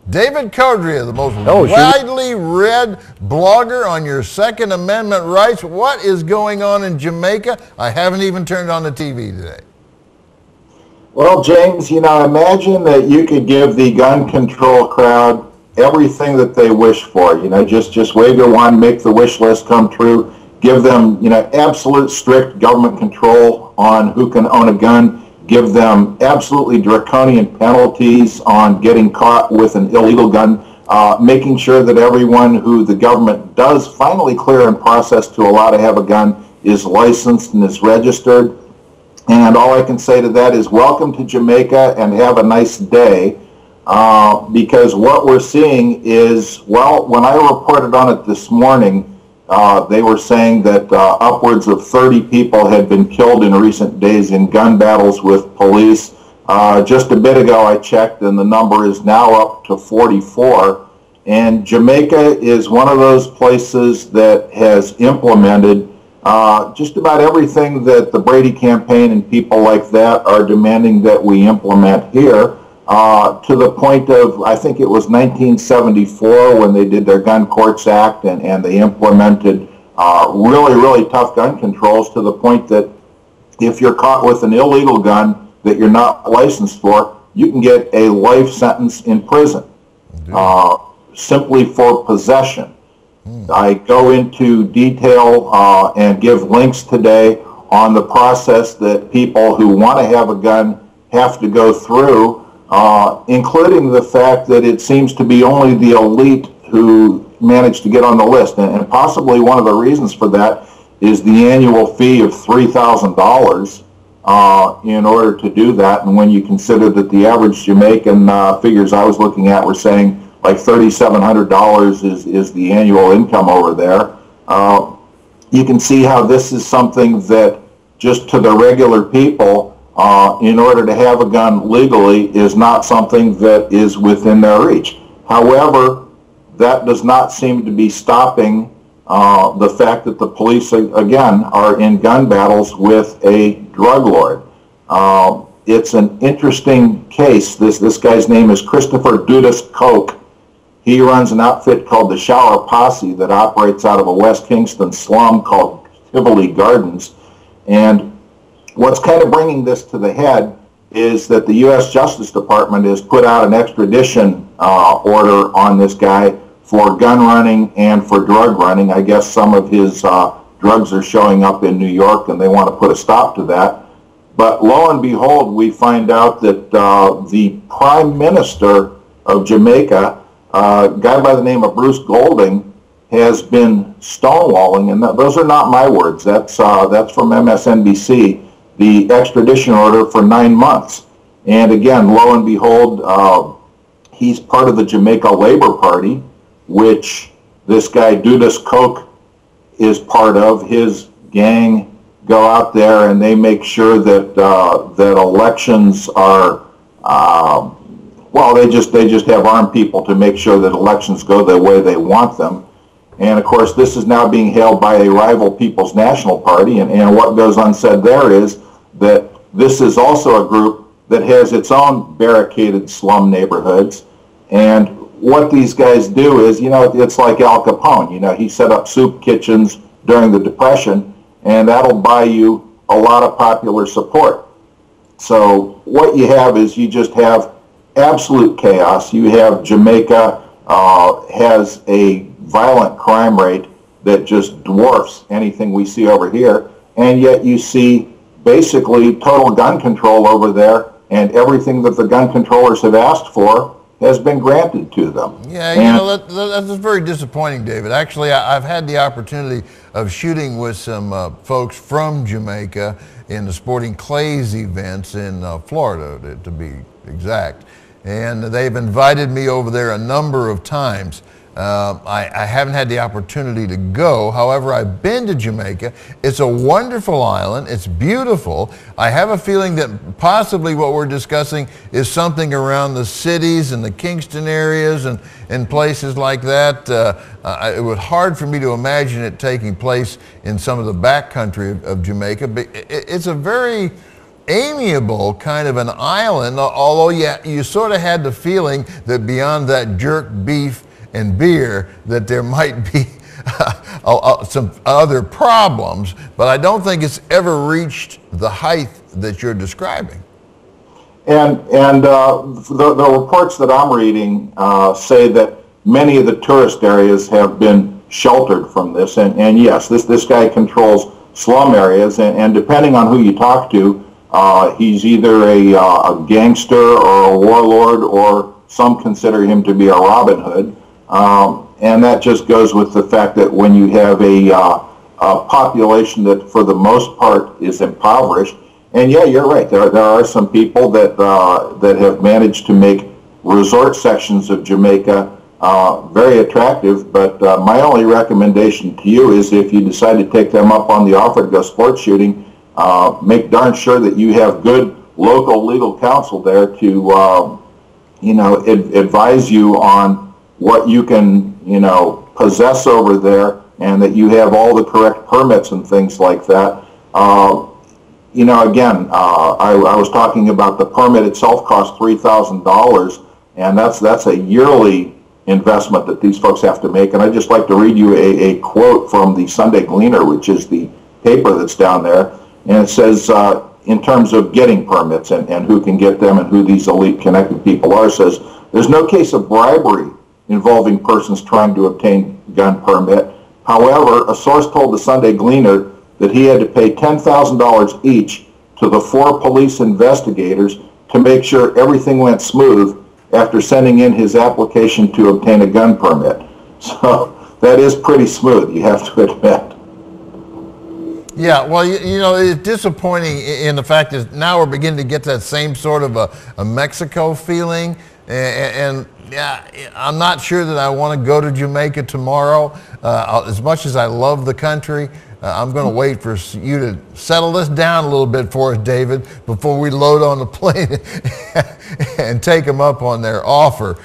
David Codrea, the most widely read blogger on your Second Amendment rights. What is going on in Jamaica? I haven't even turned on the TV today. Well, James, imagine that you could give the gun control crowd everything that they wish for. Just wave your wand, make the wish list come true, give them, absolute strict government control on who can own a gun, give them absolutely draconian penalties on getting caught with an illegal gun, making sure that everyone who the government does finally clear and process to allow to have a gun is licensed and is registered. And all I can say to that is welcome to Jamaica and have a nice day, because what we're seeing is, well, when I reported on it this morning, they were saying that upwards of 30 people had been killed in recent days in gun battles with police. Just a bit ago I checked and the number is now up to 44. And Jamaica is one of those places that has implemented just about everything that the Brady campaign and people like that are demanding that we implement here, to the point of, I think it was 1974 when they did their Gun Courts Act, and they implemented really, really tough gun controls, to the point that if you're caught with an illegal gun that you're not licensed for, you can get a life sentence in prison, simply for possession. I go into detail and give links today on the process that people who want to have a gun have to go through, including the fact that it seems to be only the elite who manage to get on the list. And possibly one of the reasons for that is the annual fee of $3,000 in order to do that. And when you consider that the average Jamaican figures I was looking at were saying like $3,700 is the annual income over there. You can see how this is something that just to the regular people, in order to have a gun legally, is not something that is within their reach. However, that does not seem to be stopping the fact that the police, again, are in gun battles with a drug lord. It's an interesting case. This guy's name is Christopher Dudas Koch. He runs an outfit called the Shower Posse that operates out of a West Kingston slum called Tivoli Gardens. And what's kind of bringing this to the head is that the U.S. Justice Department has put out an extradition order on this guy for gun running and for drug running. I guess some of his drugs are showing up in New York and they want to put a stop to that. But lo and behold, we find out that the Prime Minister of Jamaica, a guy by the name of Bruce Golding, has been stonewalling, and those are not my words. That's from MSNBC. The extradition order for 9 months, and again, lo and behold, he's part of the Jamaica Labor Party, which this guy Dudas Koch is part of. His gang go out there and they make sure that that elections are. Well, they just have armed people to make sure that elections go the way they want them. And of course, this is now being hailed by a rival People's National Party. And what goes unsaid there is that this is also a group that has its own barricaded slum neighborhoods. And what these guys do is, it's like Al Capone. He set up soup kitchens during the Depression, and that'll buy you a lot of popular support. So what you have is you just have absolute chaos. You have Jamaica has a violent crime rate that just dwarfs anything we see over here, and yet you see basically total gun control over there, and everything that the gun controllers have asked for has been granted to them. Yeah, that's very disappointing, David. Actually, I've had the opportunity of shooting with some folks from Jamaica in the Sporting Clays events in Florida, to be exact. And they've invited me over there a number of times. I haven't had the opportunity to go. However, I've been to Jamaica. It's a wonderful island. It's beautiful. I have a feeling that possibly what we're discussing is something around the cities and the Kingston areas and places like that. It was hard for me to imagine it taking place in some of the backcountry of Jamaica. But it's a very amiable kind of an island, although you sort of had the feeling that beyond that jerk beef and beer that there might be some other problems, but I don't think it's ever reached the height that you're describing. And the reports that I'm reading say that many of the tourist areas have been sheltered from this, and yes, this guy controls slum areas, and depending on who you talk to, he's either a gangster or a warlord, or some consider him to be a Robin Hood. And that just goes with the fact that when you have a population that for the most part is impoverished, and yeah, you're right, there are some people that have managed to make resort sections of Jamaica very attractive, but my only recommendation to you is if you decide to take them up on the offer to go sports shooting, make darn sure that you have good local legal counsel there to advise you on what you can possess over there, and that you have all the correct permits and things like that. Again, I was talking about the permit itself costs $3,000, and that's a yearly investment that these folks have to make. And I'd just like to read you a quote from the Sunday Gleaner, which is the paper that's down there, and it says, in terms of getting permits and who can get them and who these elite connected people are, says, there's no case of bribery involving persons trying to obtain gun permit. However, a source told the Sunday Gleaner that he had to pay $10,000 each to the 4 police investigators to make sure everything went smooth after sending in his application to obtain a gun permit. So that is pretty smooth, you have to admit. Yeah, well, it's disappointing in the fact that now we're beginning to get that same sort of a Mexico feeling, and yeah, I'm not sure that I want to go to Jamaica tomorrow. As much as I love the country, I'm going to wait for you to settle this down a little bit for us, David, before we load on the plane and take them up on their offer.